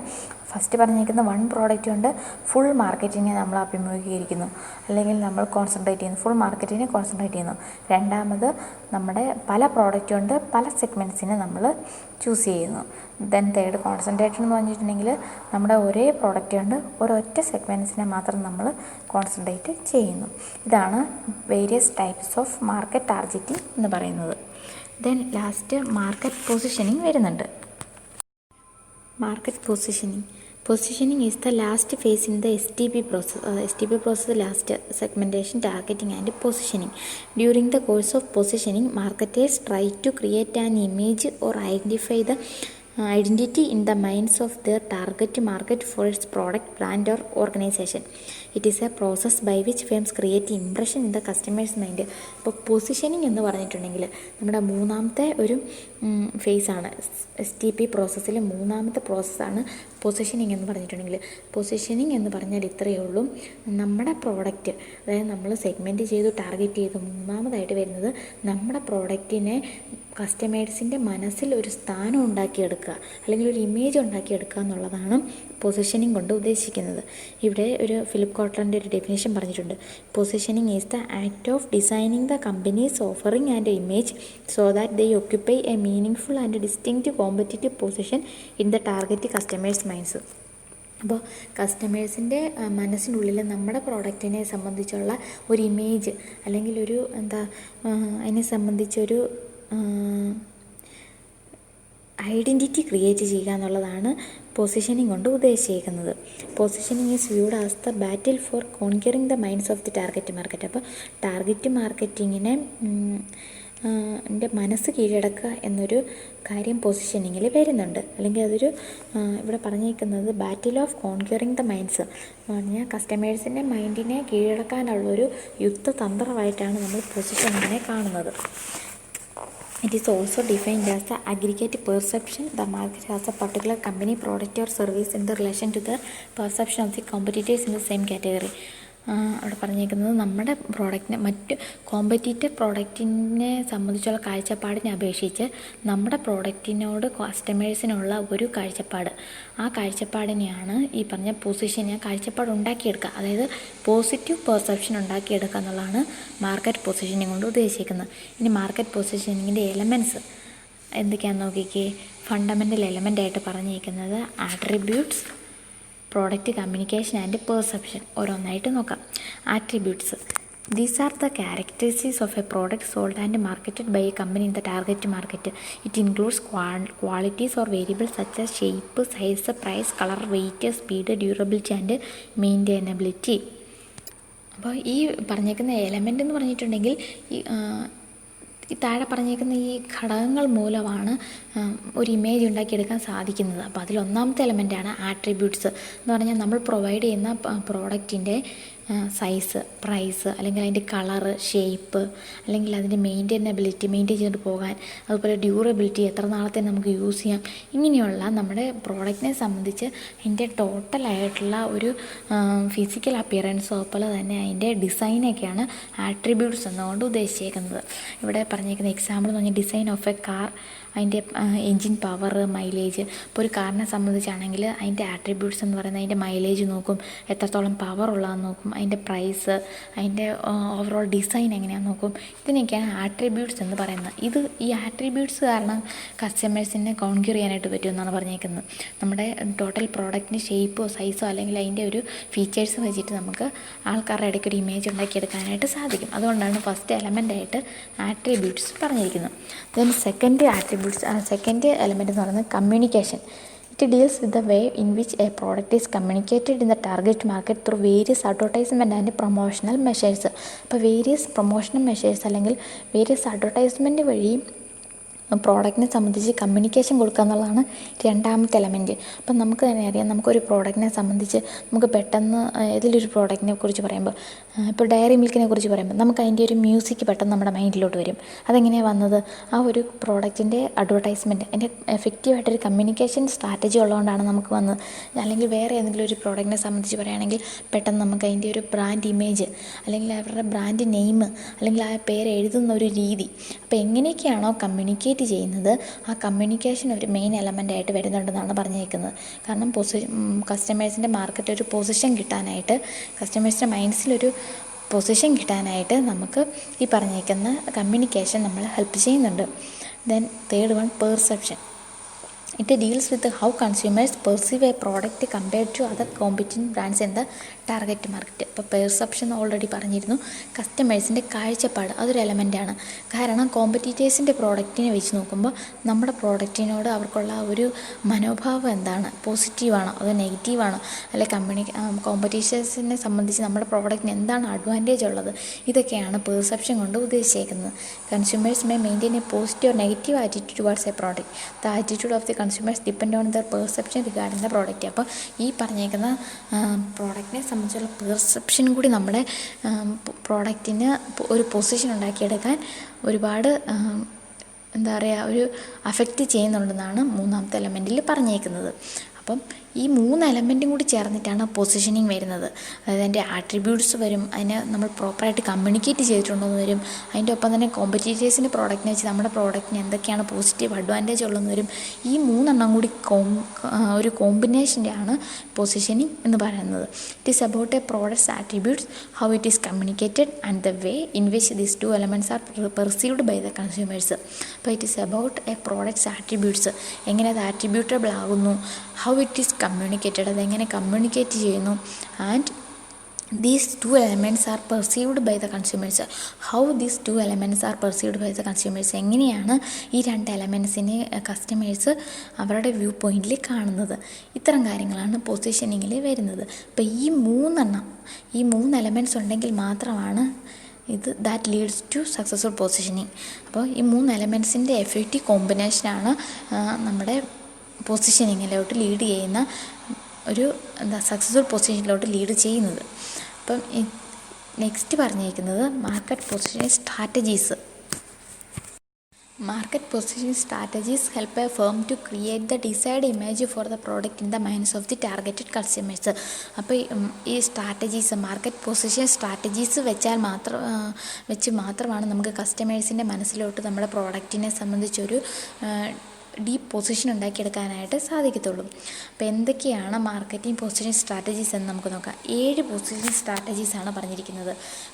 ഫസ്റ്റ് പറഞ്ഞിരിക്കുന്ന വൺ പ്രോഡക്റ്റ് കൊണ്ട് ഫുൾ മാർക്കറ്റിനെ നമ്മൾ അഭിമുഖീകരിക്കുന്നു, അല്ലെങ്കിൽ നമ്മൾ കോൺസെൻട്രേറ്റ് ചെയ്യുന്നു, ഫുൾ മാർക്കറ്റിനെ കോൺസെൻട്രേറ്റ് ചെയ്യുന്നു. രണ്ടാമത് നമ്മുടെ പല പ്രോഡക്റ്റ് കൊണ്ട് പല സെഗ്മെൻറ്റ്സിനെ നമ്മൾ ചൂസ് ചെയ്യുന്നു. ദെൻ തേർഡ് കോൺസെൻട്രേറ്റഡ് എന്ന് പറഞ്ഞിട്ടുണ്ടെങ്കിൽ നമ്മുടെ ഒരേ പ്രോഡക്റ്റ് കൊണ്ട് ഒരൊറ്റ സെഗ്മെൻറ്റ്സിനെ മാത്രം നമ്മൾ കോൺസെൻട്രേറ്റ് ചെയ്യുന്നു. ഇതാണ് various types of market targeting എന്ന് പറയുന്നത്. ദെൻ ലാസ്റ്റ് മാർക്കറ്റ് പൊസിഷനിങ് വരുന്നുണ്ട്. Market positioning. Positioning is the last phase in the STP process. STP process last segmentation, targeting and positioning. During the course of positioning, marketers try to create an image or identify the identity in the minds of their target market for its product, brand or organization. It is a process by which firms create impression in the customer's mind. ഇപ്പോൾ positioning എന്ന് പറഞ്ഞിട്ടുണ്ടെങ്കിൽ നമ്മുടെ മൂന്നാമത്തെ ഒരു ഫേസാണ്. STP പ്രോസസ്സിൽ മൂന്നാമത്തെ പ്രോസസ്സാണ് positioning എന്ന് പറഞ്ഞിട്ടുണ്ടെങ്കിൽ. പൊസിഷനിങ് എന്ന് പറഞ്ഞാൽ ഇത്രയേ ഉള്ളൂ. നമ്മുടെ പ്രോഡക്റ്റ്, അതായത് നമ്മൾ സെഗ്മെൻറ്റ് ചെയ്തു ടാർഗറ്റ് ചെയ്തു മൂന്നാമതായിട്ട് വരുന്നത് നമ്മുടെ പ്രോഡക്റ്റിനെ കസ്റ്റമേഴ്സിൻ്റെ മനസ്സിൽ ഒരു സ്ഥാനം ഉണ്ടാക്കിയെടുക്കുക അല്ലെങ്കിൽ ഒരു ഇമേജ് ഉണ്ടാക്കിയെടുക്കുക എന്നുള്ളതാണ് പൊസിഷനിങ് കൊണ്ട് ഉദ്ദേശിക്കുന്നത്. ഇവിടെ ഒരു ഫിലിപ്പ് കോട്ട്ലറിൻ്റെ ഒരു ഡെഫിനേഷൻ പറഞ്ഞിട്ടുണ്ട്. Positioning is the act of designing the companies offering and image so that they occupy A meaning and distinct competitive position in the target customers minds. അപ്പോൾ കസ്റ്റമേഴ്സിൻ്റെ മനസ്സിനുള്ളിൽ നമ്മുടെ പ്രോഡക്റ്റിനെ സംബന്ധിച്ചുള്ള ഒരു ഇമേജ് അല്ലെങ്കിൽ ഒരു അതിനെ സംബന്ധിച്ചൊരു ഐഡൻറ്റിറ്റി ക്രിയേറ്റ് ചെയ്യുക എന്നുള്ളതാണ് പൊസിഷനിങ് കൊണ്ട് ഉദ്ദേശിക്കുന്നത്. Positioning is viewed as the battle for conquering the minds of the target market. അപ്പോൾ ടാർഗറ്റ് മാർക്കറ്റിങ്ങിനെ എൻ്റെ മനസ്സ് കീഴടക്കുക എന്നൊരു കാര്യം പൊസിഷനിങ്ങിൽ വരുന്നുണ്ട്. അല്ലെങ്കിൽ അതൊരു ഇവിടെ പറഞ്ഞേക്കുന്നത് ബാറ്റിൽ ഓഫ് കോൺക്വറിങ് ദ മൈൻഡ്സ് എന്ന് പറഞ്ഞാൽ കസ്റ്റമേഴ്സിൻ്റെ മൈൻഡിനെ കീഴടക്കാനുള്ളൊരു യുദ്ധതന്ത്രമായിട്ടാണ് നമ്മൾ പൊസിഷനിങ്ങിനെ കാണുന്നത്. It is also defined as the aggregate perception the market has a particular company, product or service in the relation to the perception of the competitors in the same category. അവിടെ പറഞ്ഞേക്കുന്നത് നമ്മുടെ പ്രോഡക്റ്റിനെ മറ്റ് competitor പ്രോഡക്റ്റിനെ സംബന്ധിച്ചുള്ള കാഴ്ചപ്പാടിനെ അപേക്ഷിച്ച് നമ്മുടെ പ്രോഡക്റ്റിനോട് കസ്റ്റമേഴ്സിനുള്ള ഒരു കാഴ്ചപ്പാട്, ആ കാഴ്ചപ്പാടിനെയാണ് ഈ പറഞ്ഞ പൊസിഷനെ കാഴ്ചപ്പാട് ഉണ്ടാക്കിയെടുക്കുക, അതായത് പോസിറ്റീവ് പെർസെപ്ഷൻ ഉണ്ടാക്കിയെടുക്കുക എന്നുള്ളതാണ് മാർക്കറ്റ് പൊസിഷനിങ് കൊണ്ട് ഉദ്ദേശിക്കുന്നത്. ഇനി മാർക്കറ്റ് പൊസിഷനിങ്ങിൻ്റെ എലമെൻറ്റ്സ് എന്തൊക്കെയാണെന്ന് നോക്കിക്കേ. ഫണ്ടമെൻ്റൽ എലമെൻ്റായിട്ട് പറഞ്ഞേക്കുന്നത് attributes, product communication and perception. ഓരോന്നായിട്ട് നോക്കാം. Attributes. These are the characteristics of a product sold and marketed by a company in the target market. It includes qualities or variables such as shape, size, price, color, weight, speed, durability and maintainability. അപ്പോൾ ഈ പറഞ്ഞേക്കുന്ന element എന്ന് പറഞ്ഞിട്ടുണ്ടെങ്കിൽ ഈ താഴെ പറഞ്ഞേക്കുന്ന ഈ ഘടകങ്ങൾ മൂലമാണ് ഒരു ഇമേജ് ഉണ്ടാക്കിയെടുക്കാൻ സാധിക്കുന്നത്. അപ്പോൾ അതിലൊന്നാമത്തെ എലമെൻ്റാണ് ആട്രിബ്യൂട്ട്സ് എന്ന് പറഞ്ഞാൽ നമ്മൾ പ്രൊവൈഡ് ചെയ്യുന്ന പ്രോഡക്റ്റിൻ്റെ സൈസ്, പ്രൈസ്, അല്ലെങ്കിൽ അതിൻ്റെ കളറ്, ഷേപ്പ്, അല്ലെങ്കിൽ അതിൻ്റെ മെയിൻറ്റെയിൻ ചെയ്തിട്ട് പോകാൻ, അതുപോലെ ഡ്യൂറബിലിറ്റി, എത്ര നാളത്തെ നമുക്ക് യൂസ് ചെയ്യാം, ഇങ്ങനെയുള്ള നമ്മുടെ പ്രോഡക്റ്റിനെ സംബന്ധിച്ച് അതിൻ്റെ ടോട്ടലായിട്ടുള്ള ഒരു ഫിസിക്കൽ അപ്പിയറൻസോ അതുപോലെ തന്നെ അതിൻ്റെ ഡിസൈനൊക്കെയാണ് ആട്രിബ്യൂട്ട്സ് എന്നുകൊണ്ട് ഉദ്ദേശിച്ചേക്കുന്നത്. ഇവിടെ പറഞ്ഞേക്കുന്ന എക്സാമ്പിൾ എന്ന് പറഞ്ഞാൽ ഡിസൈൻ ഓഫ് എ കാർ, അതിൻ്റെ എൻജിൻ പവർ, മൈലേജ്. ഇപ്പോൾ ഒരു കാറിനെ സംബന്ധിച്ചാണെങ്കിൽ അതിൻ്റെ ആട്രിബ്യൂട്ട്സ് എന്ന് പറയുന്നത് അതിൻ്റെ മൈലേജ് നോക്കും, എത്രത്തോളം പവർ ഉള്ളതെന്ന് നോക്കും, അതിൻ്റെ പ്രൈസ്, അതിൻ്റെ ഓവറോൾ ഡിസൈൻ എങ്ങനെയാണെന്ന് നോക്കും. ഇതിനൊക്കെയാണ് ആട്രിബ്യൂട്ട്സ് എന്ന് പറയുന്നത്. ഈ ആട്രിബ്യൂട്ട്സ് കാരണം കസ്റ്റമേഴ്സിനെ കോൺക്വർ ചെയ്യാനായിട്ട് പറ്റുമെന്നാണ് പറഞ്ഞേക്കുന്നത്. നമ്മുടെ ടോട്ടൽ പ്രോഡക്റ്റിൻ്റെ ഷേപ്പോ സൈസോ അല്ലെങ്കിൽ അതിൻ്റെ ഒരു ഫീച്ചേഴ്സ് വെച്ചിട്ട് നമുക്ക് ആൾക്കാരുടെ ഇടയ്ക്ക് ഒരു ഇമേജ് ഉണ്ടാക്കിയെടുക്കാനായിട്ട് സാധിക്കും. അതുകൊണ്ടാണ് ഫസ്റ്റ് എലമെൻ്റായിട്ട് ആട്രിബ്യൂട്ട്സ് പറഞ്ഞിരിക്കുന്നത്. ദെൻ സെക്കൻഡ് എലമെൻ്റ് എന്ന് പറയുന്നത് communication. It deals with the way in which a product is communicated in the target market through various advertisement and promotional measures. അപ്പോൾ വേരിയസ് പ്രൊമോഷണൽ മെഷേഴ്സ് അല്ലെങ്കിൽ various advertisement വഴി പ്രോഡക്റ്റിനെ സംബന്ധിച്ച് communication കൊടുക്കുക എന്നുള്ളതാണ് രണ്ടാമത്തെ element. അപ്പം നമുക്ക് തന്നെ അറിയാം, നമുക്കൊരു പ്രോഡക്റ്റിനെ സംബന്ധിച്ച് നമുക്ക് പെട്ടെന്ന് ഏതെങ്കിലും ഒരു പ്രോഡക്റ്റിനെ കുറിച്ച് പറയുമ്പോൾ, ഇപ്പോൾ ഡയറി മിൽക്കിനെ കുറിച്ച് പറയുമ്പോൾ നമുക്ക് അതിൻ്റെ ഒരു മ്യൂസിക് പെട്ടെന്ന് നമ്മുടെ മൈൻഡിലോട്ട് വരും. അതെങ്ങനെയാണ് വന്നത്? ആ ഒരു പ്രോഡക്റ്റിൻ്റെ അഡ്വർടൈസ്മെൻറ്റ്, അതിൻ്റെ എഫക്റ്റീവായിട്ടൊരു കമ്മ്യൂണിക്കേഷൻ സ്ട്രാറ്റജി ഉള്ളതുകൊണ്ടാണ് നമുക്ക് വന്നത്. അല്ലെങ്കിൽ വേറെ ഏതെങ്കിലും ഒരു പ്രോഡക്റ്റിനെ സംബന്ധിച്ച് പറയുകയാണെങ്കിൽ പെട്ടെന്ന് നമുക്ക് അതിൻ്റെ ഒരു ബ്രാൻഡ് ഇമേജ് അല്ലെങ്കിൽ അവരുടെ ബ്രാൻഡ് നെയിം അല്ലെങ്കിൽ ആ പേര് എഴുതുന്ന ഒരു രീതി, അപ്പോൾ എങ്ങനെയൊക്കെയാണോ കമ്മ്യൂണിക്കേറ്റ് ചെയ്യുന്നത് ആ കമ്മ്യൂണിക്കേഷൻ ഒരു മെയിൻ എലമെൻ്റായിട്ട് വരുന്നുണ്ടെന്നാണ് പറഞ്ഞിരിക്കുന്നത്. കാരണം കസ്റ്റമേഴ്സിൻ്റെ മാർക്കറ്റ് ഒരു പൊസിഷൻ കിട്ടാനായിട്ട്, കസ്റ്റമേഴ്സിൻ്റെ മൈൻഡ്സിലൊരു പൊസിഷൻ കിട്ടാനായിട്ട് നമുക്ക് ഈ പറഞ്ഞിരിക്കുന്ന കമ്മ്യൂണിക്കേഷൻ നമ്മൾ ഹെൽപ്പ് ചെയ്യുന്നുണ്ട്. Then third one, perception. It deals with how consumers perceive a product compared to other competing brands in the target market. ഇപ്പോൾ പെർസെപ്ഷൻ ഓൾറെഡി പറഞ്ഞിരുന്നു. കസ്റ്റമേഴ്സിൻ്റെ കാഴ്ചപ്പാട് അതൊരു എലമെൻ്റാണ്. കാരണം കോമ്പറ്റീറ്റേഴ്സിൻ്റെ പ്രോഡക്റ്റിനെ വെച്ച് നോക്കുമ്പോൾ നമ്മുടെ പ്രോഡക്റ്റിനോട് അവർക്കുള്ള ഒരു മനോഭാവം എന്താണ്? പോസിറ്റീവാണോ അതോ നെഗറ്റീവാണോ? അല്ലെങ്കിൽ കോമ്പറ്റീറ്റേഴ്സിനെ സംബന്ധിച്ച് നമ്മുടെ പ്രോഡക്റ്റിന് എന്താണ് അഡ്വാൻറ്റേജ് ഉള്ളത്? ഇതൊക്കെയാണ് പെർസെപ്ഷൻ കൊണ്ട് ഉദ്ദേശിക്കുന്നത്. Consumers may maintain A positive or negative attitude towards A product. The attitude of the consumers depend on there perception regarding the product. അപ്പോൾ ഈ പറഞ്ഞേക്കുന്ന പ്രോഡക്റ്റിനെ സംബന്ധിച്ചുള്ള പെർസെപ്ഷനും കൂടി നമ്മുടെ പ്രോഡക്റ്റിന് ഒരു പൊസിഷൻ ഉണ്ടാക്കിയെടുക്കാൻ ഒരുപാട് എന്താ പറയുക ഒരു അഫക്റ്റ് ചെയ്യുന്നുണ്ടെന്നാണ് മൂന്നാമത്തെ എലമെൻറ്റിൽ പറഞ്ഞേക്കുന്നത്. അപ്പം ഈ 3 എലമെൻറ്റും കൂടി ചേർന്നിട്ടാണ് പൊസിഷനിങ് വരുന്നത്. അതായത് അതിൻ്റെ ആട്രിബ്യൂട്ട്സ് വരും, അതിനെ നമ്മൾ പ്രോപ്പറായിട്ട് കമ്മ്യൂണിക്കേറ്റ് ചെയ്തിട്ടുണ്ടോ എന്ന് വരും, അതിൻ്റെ ഒപ്പം തന്നെ കോമ്പറ്റീറ്റേഴ്സിൻ്റെ പ്രോഡക്റ്റിനെ വെച്ച് നമ്മുടെ പ്രോഡക്റ്റിന് എന്തൊക്കെയാണ് പോസിറ്റീവ് അഡ്വാൻറ്റേജ് ഉള്ളതെന്ന് വരും. ഈ 3 കൂടി ഒരു കോമ്പിനേഷൻ്റെയാണ് പൊസിഷനിങ് എന്ന് പറയുന്നത്. It is about a product's attributes, how it is communicated and the way in which these 2 elements are perceived by the consumers. അപ്പോൾ it is about a product's attributes, എങ്ങനെ അത് ആട്രിബ്യൂട്ടബിൾ ആകുന്നു, ഹൗ ഇറ്റ് ഈസ് കമ്മ്യൂണിക്കേറ്റഡ്, അതെങ്ങനെ communicate ചെയ്യുന്നു, and these 2 elements are perceived by the consumers. How these 2 elements are perceived by the consumers, എങ്ങനെയാണ് ഈ 2 എലമെൻസിനെ customers അവരുടെ view പോയിന്റിൽ കാണുന്നത്. ഇത്തരം കാര്യങ്ങളാണ് പൊസിഷനിങ്ങിൽ വരുന്നത്. അപ്പോൾ ഈ 3 എലമെൻറ്റ്സ് ഉണ്ടെങ്കിൽ മാത്രമാണ് that leads to successful positioning. അപ്പോൾ ഈ 3 എലമെൻസിൻ്റെ എഫക്റ്റീവ് കോമ്പിനേഷനാണ് നമ്മുടെ പൊസിഷനിങ്ങിലോട്ട് ലീഡ് ചെയ്യുന്ന ഒരു സക്സസ്ഫുൾ പൊസിഷനിലോട്ട് ലീഡ് ചെയ്യുന്നത്. അപ്പം നെക്സ്റ്റ് പറഞ്ഞിരിക്കുന്നത് market positioning strategies. Market positioning strategies help a firm to create the desired image for the product in the minds of the targeted consumers. അപ്പോൾ ഈ സ്ട്രാറ്റജീസ്, മാർക്കറ്റ് പൊസിഷൻ സ്ട്രാറ്റജീസ് വെച്ച് മാത്രമാണ് നമുക്ക് കസ്റ്റമേഴ്സിൻ്റെ മനസ്സിലോട്ട് നമ്മുടെ പ്രോഡക്റ്റിനെ സംബന്ധിച്ചൊരു ഡീപ്പ് പൊസിഷൻ ഉണ്ടാക്കിയെടുക്കാനായിട്ട് സാധിക്കത്തുള്ളൂ. അപ്പോൾ എന്തൊക്കെയാണ് മാർക്കറ്റിംഗ് പൊസിഷൻ സ്ട്രാറ്റജീസ് എന്ന് നമുക്ക് നോക്കാം. 7 പൊസിഷൻ സ്ട്രാറ്റജീസാണ് പറഞ്ഞിരിക്കുന്നത്.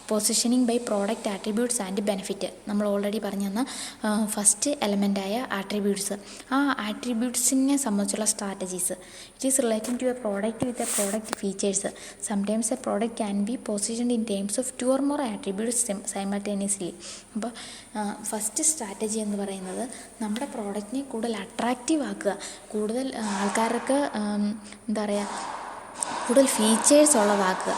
Positioning by product attributes and benefit, നമ്മൾ ഓൾറെഡി പറഞ്ഞു തന്ന ഫസ്റ്റ് എലമെൻ്റായ ആട്രിബ്യൂട്ട്സ്. ആ ആട്രിബ്യൂട്ട്സിനെ സംബന്ധിച്ചുള്ള strategies. It is relating to a product with a product features. Sometimes a product can be positioned in terms of 2 or more attributes simultaneously. അപ്പോൾ first strategy എന്ന് പറയുന്നത് നമ്മുടെ പ്രോഡക്റ്റിനെ കൂടുതൽ അട്രാക്റ്റീവ് ആക്കുക, കൂടുതൽ ആൾക്കാർക്ക് കൂടുതൽ ഫീച്ചേഴ്സ് ഉള്ളതാക്കുക.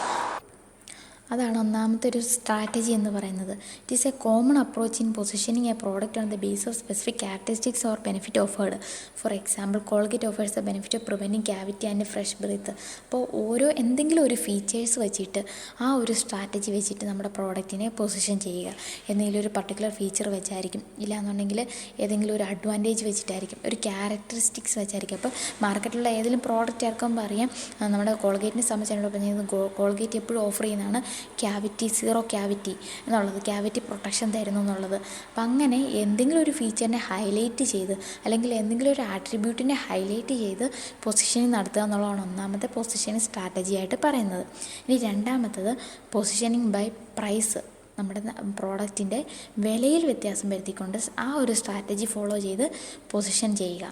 അതാണ് ഒന്നാമത്തെ ഒരു സ്ട്രാറ്റജി എന്ന് പറയുന്നത്. It is a common approach in positioning a product on the base of specific characteristics or benefit offered. For example, Colgate offers the benefit of preventing cavity and fresh breath. അപ്പോൾ എന്തെങ്കിലും ഒരു features വെച്ചിട്ട് ആ ഒരു strategy വെച്ചിട്ട് നമ്മുടെ പ്രോഡക്റ്റിനെ position ചെയ്യുക. എന്തെങ്കിലും ഒരു പർട്ടിക്കുലർ ഫീച്ചർ വെച്ചായിരിക്കും, ഇല്ലാന്നുണ്ടെങ്കിൽ ഏതെങ്കിലും ഒരു അഡ്വാൻറ്റേജ് വെച്ചിട്ടായിരിക്കും, ഒരു ക്യാരക്ടറിസ്റ്റിക്സ് വെച്ചായിരിക്കും. അപ്പോൾ മാർക്കറ്റിലുള്ള ഏതെങ്കിലും പ്രോഡക്റ്റ് ആർക്കുമ്പോൾ അറിയാം, നമ്മുടെ കോൾഗേറ്റിനെ സംബന്ധിച്ചാണ് പറഞ്ഞത്, കോൾഗേറ്റ് എപ്പോഴും ഓഫർ ചെയ്യുന്നതാണ് ക്യാവിറ്റി, 0 ക്യാവിറ്റി എന്നുള്ളത്, ക്യാവിറ്റി പ്രൊട്ടക്ഷൻ തരുന്നു എന്നുള്ളത്. അപ്പം അങ്ങനെ എന്തെങ്കിലും ഒരു ഫീച്ചറിനെ ഹൈലൈറ്റ് ചെയ്ത്, അല്ലെങ്കിൽ എന്തെങ്കിലും ഒരു ആട്രിബ്യൂട്ടിനെ ഹൈലൈറ്റ് ചെയ്ത് പൊസിഷനിങ് നടത്തുക എന്നുള്ളതാണ് ഒന്നാമത്തെ പൊസിഷനിങ് സ്ട്രാറ്റജി ആയിട്ട് പറയുന്നത്. ഇനി രണ്ടാമത്തത് പൊസിഷനിങ് ബൈ പ്രൈസ്. നമ്മുടെ പ്രോഡക്റ്റിൻ്റെ വിലയിൽ വ്യത്യാസം വരുത്തിക്കൊണ്ട് ആ ഒരു സ്ട്രാറ്റജി ഫോളോ ചെയ്ത് പൊസിഷൻ ചെയ്യുക.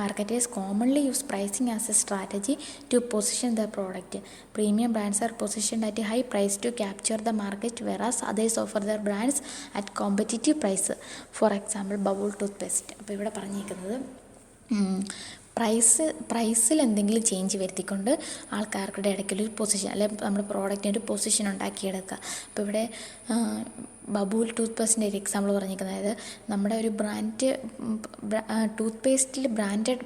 Marketers commonly use pricing as a strategy to position the product. Premium brands are positioned at high price to capture the market, whereas others offer their brands at competitive price. For example, bubble toothpaste. അപ്പോൾ ഇവിടെ പറഞ്ഞിരിക്കുന്നത് പ്രൈസിൽ എന്തെങ്കിലും change വരുത്തിക്കൊണ്ട് ആൾക്കാരുടെ ഇടയ്ക്കൊരു position, അല്ലെങ്കിൽ നമ്മുടെ പ്രോഡക്റ്റിന് ഒരു പൊസിഷൻ ഉണ്ടാക്കിയെടുക്കുക. അപ്പോൾ ഇവിടെ ബബൂൾ ടൂത്ത് പേസ്റ്റിൻ്റെ ഒരു എക്സാമ്പിൾ പറഞ്ഞിരിക്കുന്നത്, അതായത് നമ്മുടെ ഒരു ബ്രാൻഡ് ടൂത്ത് പേസ്റ്റിൽ ബ്രാൻഡഡ്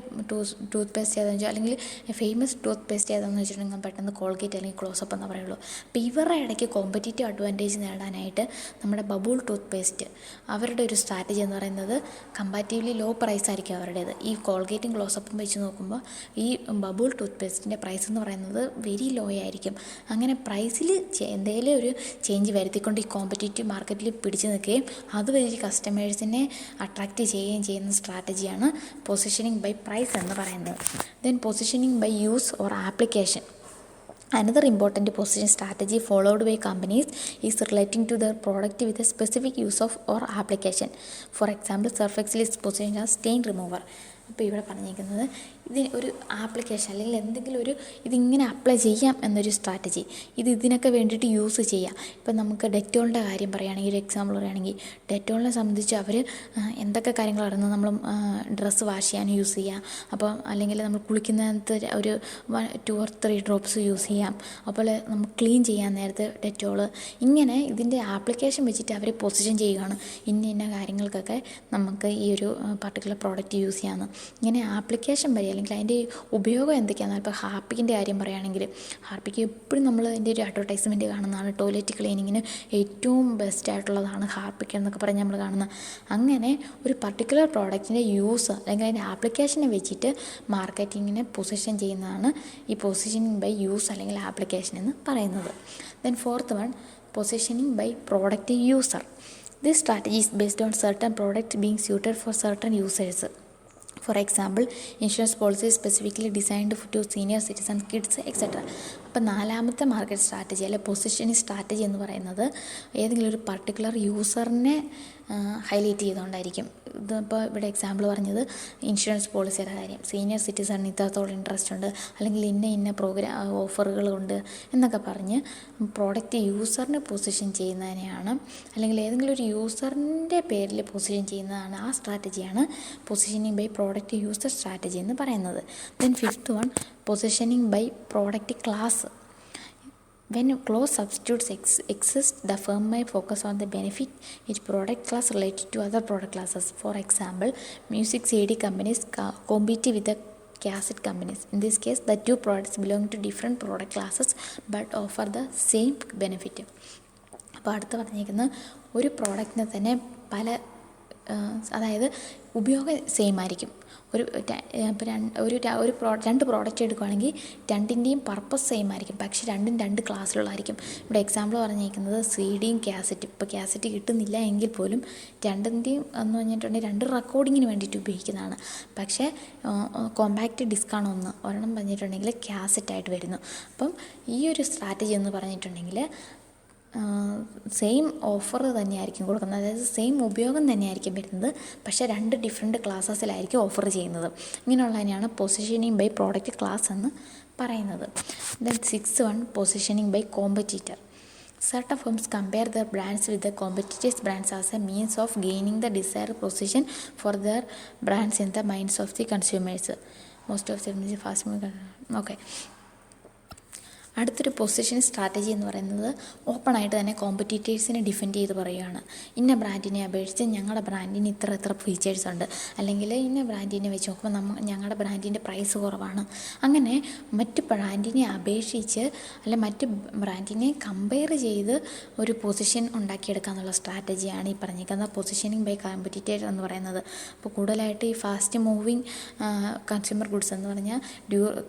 ടൂത്ത് പേസ്റ്റ് ഏതാണെന്ന് വെച്ചാൽ, അല്ലെങ്കിൽ ഫേമസ് ടൂത്ത് പേസ്റ്റ് ഏതാണെന്ന് വെച്ചിട്ടുണ്ടെങ്കിൽ പെട്ടെന്ന് കോൾഗേറ്റ് അല്ലെങ്കിൽ ക്ലോസപ്പ് എന്ന് പറയുള്ളൂ. അപ്പോൾ ഇവരുടെ ഇടയ്ക്ക് കോമ്പറ്റീറ്റീവ് അഡ്വാൻറ്റേജ് നേടാനായിട്ട് നമ്മുടെ ബബൂൾ ടൂത്ത് പേസ്റ്റ് അവരുടെ ഒരു സ്ട്രാറ്റജി എന്ന് പറയുന്നത് കമ്പാരിറ്റീവ്ലി ലോ പ്രൈസ് ആയിരിക്കും അവരുടേത്. ഈ കോൾഗേറ്റും ക്ലോസപ്പും വെച്ച് നോക്കുമ്പോൾ ഈ ബബൂൾ ടൂത്ത് പേസ്റ്റിൻ്റെ പ്രൈസ് എന്ന് പറയുന്നത് വെരി ലോ ആയിരിക്കും. അങ്ങനെ പ്രൈസിൽ എന്തെങ്കിലും ഒരു ചേഞ്ച് വരുത്തിക്കൊണ്ട് ഈ കോമ്പറ്റീറ്റീവ് മാർക്കറ്റിൽ പിടിച്ചു നിൽക്കുകയും അതുവഴി കസ്റ്റമേഴ്സിനെ അട്രാക്റ്റ് ചെയ്യുകയും ചെയ്യുന്ന സ്ട്രാറ്റജിയാണ് പൊസിഷനിങ് ബൈ പ്രൈസ് എന്ന് പറയുന്നത്. Then positioning by use or application. Another important position strategy followed by companies is relating to their product with a specific use of or application. For example, Surf Excel is positioned as stain remover. അപ്പോൾ ഇവിടെ പറഞ്ഞിരിക്കുന്നത് ഇതിന് ഒരു application, അല്ലെങ്കിൽ എന്തെങ്കിലും ഒരു ഇതിങ്ങനെ apply ചെയ്യാം എന്നൊരു സ്ട്രാറ്റജി, ഇതിനൊക്കെ വേണ്ടിയിട്ട് യൂസ് ചെയ്യാം. ഇപ്പം നമുക്ക് ഡെറ്റോളിൻ്റെ കാര്യം പറയുകയാണെങ്കിൽ, ഒരു എക്സാമ്പിൾ പറയുകയാണെങ്കിൽ, ഡെറ്റോളിനെ സംബന്ധിച്ച് അവർ എന്തൊക്കെ കാര്യങ്ങൾ അറിയുന്നത്, നമ്മൾ ഡ്രസ്സ് വാഷ് ചെയ്യാൻ യൂസ് ചെയ്യാം. അപ്പോൾ അല്ലെങ്കിൽ നമ്മൾ കുളിക്കുന്നതിനകത്ത് ഒരു 2 or 3 ഡ്രോപ്സ് യൂസ് ചെയ്യാം. അപ്പോൾ നമ്മൾ ക്ലീൻ ചെയ്യാൻ നേരത്ത് ഡെറ്റോള്, ഇങ്ങനെ ഇതിൻ്റെ ആപ്ലിക്കേഷൻ വെച്ചിട്ട് അവർ പൊസിഷൻ ചെയ്യുകയാണ്. ഇന്ന കാര്യങ്ങൾക്കൊക്കെ നമുക്ക് ഈ ഒരു പർട്ടിക്കുലർ പ്രോഡക്റ്റ് യൂസ് ചെയ്യാമെന്ന്. ഇങ്ങനെ ആപ്ലിക്കേഷൻ വഴി അല്ലെങ്കിൽ അതിൻ്റെ ഉപയോഗം എന്തൊക്കെയാണെന്ന് ഇപ്പോൾ ഹാർപ്പിക്കിൻ്റെ കാര്യം പറയുകയാണെങ്കിൽ ഹാർപ്പിക്ക് എപ്പോഴും നമ്മൾ അതിൻ്റെ ഒരു അഡ്വർടൈസ്മെൻറ്റ് കാണുന്നതാണ്. ടോയ്ലറ്റ് ക്ലീനിങ്ങിന് ഏറ്റവും ബെസ്റ്റ് ആയിട്ടുള്ളതാണ് ഹാർപ്പിക്ക് എന്നൊക്കെ പറഞ്ഞ് നമ്മൾ കാണുന്നത്. അങ്ങനെ ഒരു പർട്ടിക്കുലർ പ്രോഡക്റ്റിൻ്റെ യൂസ് അല്ലെങ്കിൽ അതിൻ്റെ ആപ്ലിക്കേഷനെ വെച്ചിട്ട് മാർക്കറ്റിങ്ങിനെ പൊസിഷൻ ചെയ്യുന്നതാണ് ഈ പൊസിഷനിങ് ബൈ യൂസ് അല്ലെങ്കിൽ ആപ്ലിക്കേഷൻ എന്ന് പറയുന്നത്. Then fourth one, positioning by product user. This strategy is based on certain products being suited for certain users. For example, insurance policy is specifically designed to senior citizens, kids, etc. അപ്പോൾ നാലാമത്തെ market strategy അല്ലെ positioning strategy എന്ന് പറയുന്നത് ഏതെങ്കിലും ഒരു particular യൂസറിനെ highlight ചെയ്തുകൊണ്ടായിരിക്കും. ഇതിപ്പോൾ ഇവിടെ example പറഞ്ഞത് ഇൻഷുറൻസ് പോളിസിയുടെ കാര്യം, സീനിയർ സിറ്റിസണിന് ഇത്രത്തോളം ഇൻട്രസ്റ്റ് ഉണ്ട്, അല്ലെങ്കിൽ ഇന്ന ഓഫറുകളുണ്ട് എന്നൊക്കെ പറഞ്ഞ് പ്രോഡക്റ്റ് യൂസറിനെ പൊസിഷൻ ചെയ്യുന്നതിനെയാണ്, അല്ലെങ്കിൽ ഏതെങ്കിലും ഒരു യൂസറിൻ്റെ പേരിൽ പൊസിഷൻ ചെയ്യുന്നതാണ് ആ സ്ട്രാറ്റജിയാണ് positioning by product user strategy എന്ന് പറയുന്നത്. Then fifth one, positioning by product class. When close substitutes exist, the firm may focus on the benefit each product class related to other product classes. For example, music CD companies compete with the cassette companies. In this case, the two products belong to different product classes but offer the same benefit. അപ്പോൾ അടുത്ത് പറഞ്ഞിരിക്കുന്നത് ഒരു പ്രോഡക്റ്റിനെ തന്നെ പല അതായത് ഉപയോഗം same ആയിരിക്കും. രണ്ട് പ്രോഡക്റ്റ് എടുക്കുകയാണെങ്കിൽ രണ്ടിൻ്റെയും പർപ്പസ് സെയിം ആയിരിക്കും, പക്ഷേ രണ്ടും രണ്ട് ക്ലാസ്സിലുള്ളതായിരിക്കും. ഇവിടെ എക്സാമ്പിൾ പറഞ്ഞിരിക്കുന്നത് CDയും കാസറ്റും. ഇപ്പോൾ കാസറ്റ് കിട്ടുന്നില്ല എങ്കിൽ പോലും രണ്ടിൻ്റെയും എന്ന് പറഞ്ഞിട്ടുണ്ടെങ്കിൽ രണ്ട് റെക്കോർഡിങ്ങിന് വേണ്ടിയിട്ട് ഉപയോഗിക്കുന്നതാണ്. പക്ഷേ കോമ്പാക്റ്റ് ഡിസ്കാണ് ഒരെണ്ണം പറഞ്ഞിട്ടുണ്ടെങ്കിൽ കാസറ്റായിട്ട് വരുന്നു. അപ്പം ഈ ഒരു സ്ട്രാറ്റജി എന്ന് പറഞ്ഞിട്ടുണ്ടെങ്കിൽ സെയിം ഓഫർ തന്നെയായിരിക്കും കൊടുക്കുന്നത്, അതായത് സെയിം ഉപയോഗം തന്നെയായിരിക്കും വരുന്നത്, പക്ഷേ രണ്ട് ഡിഫറെൻറ്റ് ക്ലാസ്സസിലായിരിക്കും ഓഫർ ചെയ്യുന്നത്. ഇങ്ങനെയുള്ളതിനെയാണ് പൊസിഷനിങ് ബൈ പ്രോഡക്റ്റ് ക്ലാസ് എന്ന് പറയുന്നത്. Then six one, positioning by competitor. Certain firms compare their brands with the competitors' brands as a means of gaining the desired position for their brands in the minds of the consumers. Most of them is fast moving. Okay. അടുത്തൊരു position strategy എന്ന് പറയുന്നത് ഓപ്പണായിട്ട് തന്നെ കോമ്പറ്റീറ്റേഴ്സിനെ defend ചെയ്ത് പറയുകയാണ്. ഇന്ന ബ്രാൻഡിനെ അപേക്ഷിച്ച് ഞങ്ങളുടെ ബ്രാൻഡിന് ഇത്ര ഫീച്ചേഴ്സ് ഉണ്ട്, അല്ലെങ്കിൽ ഇന്ന ബ്രാൻഡിനെ വെച്ച് നോക്കുമ്പോൾ ഞങ്ങളുടെ ബ്രാൻഡിൻ്റെ പ്രൈസ് കുറവാണ്. അങ്ങനെ മറ്റ് ബ്രാൻഡിനെ അപേക്ഷിച്ച് അല്ലെ മറ്റ് ബ്രാൻഡിനെ കമ്പയർ ചെയ്ത് ഒരു പൊസിഷൻ ഉണ്ടാക്കിയെടുക്കുക എന്നുള്ള സ്ട്രാറ്റജിയാണ് ഈ പറഞ്ഞിരിക്കുന്ന പൊസിഷനിങ് ബൈ കോമ്പറ്റീറ്റർ എന്ന് പറയുന്നത്. അപ്പോൾ കൂടുതലായിട്ട് ഈ ഫാസ്റ്റ് മൂവിങ് കൺസ്യൂമർ ഗുഡ്സ് എന്ന് പറഞ്ഞാൽ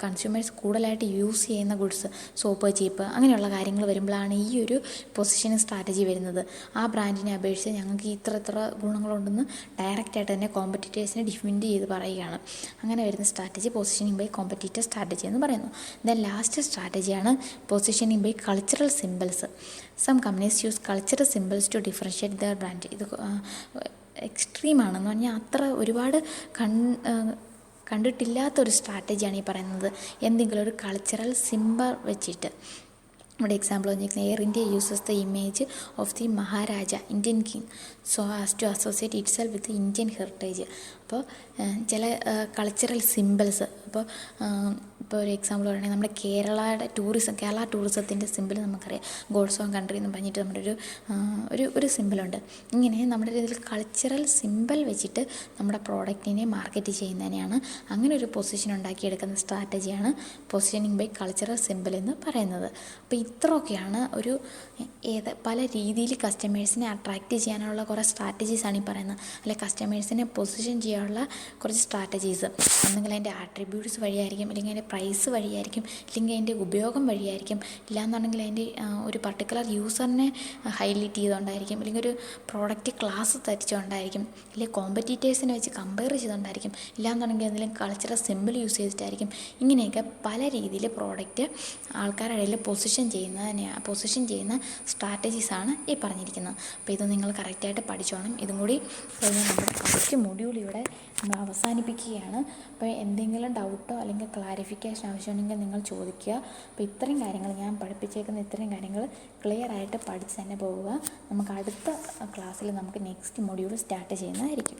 കൺസ്യൂമേഴ്സ് കൂടുതലായിട്ട് യൂസ് ചെയ്യുന്ന ഗുഡ്സ്, സോപ്പ്, ചീപ്പ് അങ്ങനെയുള്ള കാര്യങ്ങൾ വരുമ്പോഴാണ് ഈ ഒരു പൊസിഷനിങ് സ്ട്രാറ്റജി വരുന്നത്. ആ ബ്രാൻഡിനെ അപേക്ഷിച്ച് ഞങ്ങൾക്ക് ഇത്ര ഗുണങ്ങളുണ്ടെന്ന് ഡയറക്റ്റായിട്ട് തന്നെ കോമ്പറ്റീറ്റേഴ്സിനെ ഡിഫെൻഡ് ചെയ്ത് പറയുകയാണ്. അങ്ങനെ വരുന്ന strategy positioning by competitor strategy എന്ന് പറയുന്നു. ദെൻ ലാസ്റ്റ് സ്ട്രാറ്റജിയാണ് positioning by cultural symbols. Some companies use cultural symbols to differentiate their brand. ഇത് എക്സ്ട്രീമാണെന്ന് പറഞ്ഞാൽ അത്ര ഒരുപാട് കണ്ടിട്ടില്ലാത്തൊരു സ്ട്രാറ്റജിയാണ് ഈ പറയുന്നത്. എന്തെങ്കിലും ഒരു കൾച്ചറൽ സിംബൽ വെച്ചിട്ട് ഇവിടെ എക്സാമ്പിൾ പറഞ്ഞിരിക്കുന്നത് Air India uses the image of the Maharaja Indian king so as to associate itself with Indian heritage. അപ്പോൾ ചില കൾച്ചറൽ സിമ്പിൾസ് ഇപ്പോൾ ഒരു എക്സാമ്പിൾ പറയുകയാണെങ്കിൽ നമ്മുടെ കേരള ടൂറിസത്തിൻ്റെ സിമ്പിൾ നമുക്കറിയാം, ഗോഡ്സ് ഓൺ കൺട്രി എന്ന് പറഞ്ഞിട്ട് നമ്മുടെ ഒരു സിമ്പിളുണ്ട്. ഇങ്ങനെ നമ്മുടെ ഇതിൽ കൾച്ചറൽ സിമ്പിൾ വെച്ചിട്ട് നമ്മുടെ പ്രോഡക്റ്റിനെ മാർക്കറ്റ് ചെയ്യുന്നതിനെയാണ് അങ്ങനെ ഒരു പൊസിഷൻ ഉണ്ടാക്കിയെടുക്കുന്ന സ്ട്രാറ്റജിയാണ് പൊസിഷനിങ് ബൈ കൾച്ചറൽ സിമ്പിൾ എന്ന് പറയുന്നത്. അപ്പോൾ ഇത്രയൊക്കെയാണ് പല രീതിയിൽ കസ്റ്റമേഴ്സിനെ അട്രാക്റ്റ് ചെയ്യാനുള്ള കുറേ സ്ട്രാറ്റജീസാണ് ഈ പറയുന്നത്. അല്ലെ കസ്റ്റമേഴ്സിനെ പൊസിഷൻ ചെയ്യാനുള്ള കുറച്ച് സ്ട്രാറ്റജീസ് ഒന്നെങ്കിൽ അതിൻ്റെ ആട്രിബ്യൂട്ട്സ് വഴിയായിരിക്കും, അല്ലെങ്കിൽ അതിൻ്റെ പ്രൈസ് വഴിയായിരിക്കും, അല്ലെങ്കിൽ അതിൻ്റെ ഉപയോഗം വഴിയായിരിക്കും, ഇല്ലാന്നുണ്ടെങ്കിൽ അതിൻ്റെ ഒരു പർട്ടിക്കുലർ യൂസറിനെ ഹൈലൈറ്റ് ചെയ്തുകൊണ്ടായിരിക്കും, അല്ലെങ്കിൽ ഒരു പ്രോഡക്റ്റ് ക്ലാസ് തെറ്റിച്ചുകൊണ്ടായിരിക്കും, അല്ലെങ്കിൽ കോമ്പറ്റീറ്റേഴ്സിനെ വെച്ച് കമ്പയർ ചെയ്തുകൊണ്ടായിരിക്കും, ഇല്ലാന്നുണ്ടെങ്കിൽ എന്തെങ്കിലും കൾച്ചറൽ സിമ്പിൾ യൂസ് ചെയ്തിട്ടായിരിക്കും. ഇങ്ങനെയൊക്കെ പല രീതിയിൽ പ്രോഡക്റ്റ് ആൾക്കാരുടെ ഇടയിൽ പൊസിഷൻ ചെയ്യുന്ന സ്ട്രാറ്റജീസാണ് ഈ പറഞ്ഞിരിക്കുന്നത്. അപ്പോൾ ഇത് നിങ്ങൾ കറക്റ്റായിട്ട് പഠിച്ചോണം. ഇതും കൂടി കഴിഞ്ഞ് നമ്മുടെ ഫസ്റ്റ് മൊഡ്യൂൾ ഇവിടെ നമ്മൾ അവസാനിപ്പിക്കുകയാണ്. അപ്പോൾ എന്തെങ്കിലും ഡൗട്ടോ അല്ലെങ്കിൽ ക്ലാരിഫിക്കേഷൻ ആവശ്യമുണ്ടെങ്കിൽ നിങ്ങൾ ചോദിക്കുക. അപ്പോൾ ഇത്രയും കാര്യങ്ങൾ ഞാൻ പഠിപ്പിച്ചേക്കുന്ന ഇത്രയും കാര്യങ്ങൾ ക്ലിയർ ആയിട്ട് പഠിച്ച് തന്നെ പോവുക. നമുക്ക് അടുത്ത ക്ലാസ്സിൽ നമുക്ക് നെക്സ്റ്റ് മൊഡ്യൂൾ സ്റ്റാർട്ട് ചെയ്യുന്നതായിരിക്കും.